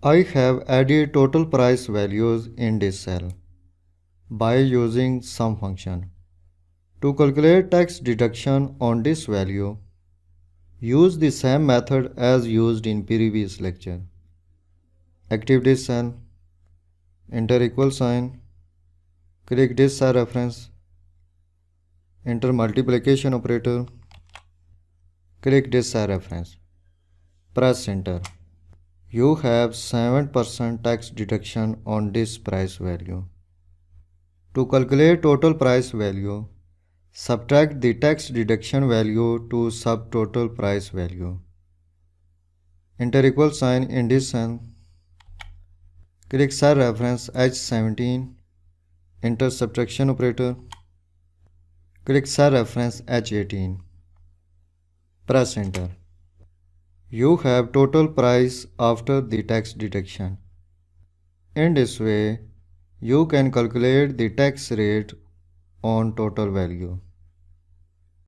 I have added total price values in this cell by using sum function. To calculate tax deduction on this value, use the same method as used in previous lecture. Active this cell, enter equal sign, click this cell reference, enter multiplication operator, click this cell reference, press enter. You have 7% tax deduction on this price value. To calculate total price value, subtract the tax deduction value to subtotal price value. Enter equal sign in this cell. Click cell reference H17, enter subtraction operator. Click cell reference H18. Press enter. You have total price after the tax deduction. In this way, you can calculate the tax rate on total value.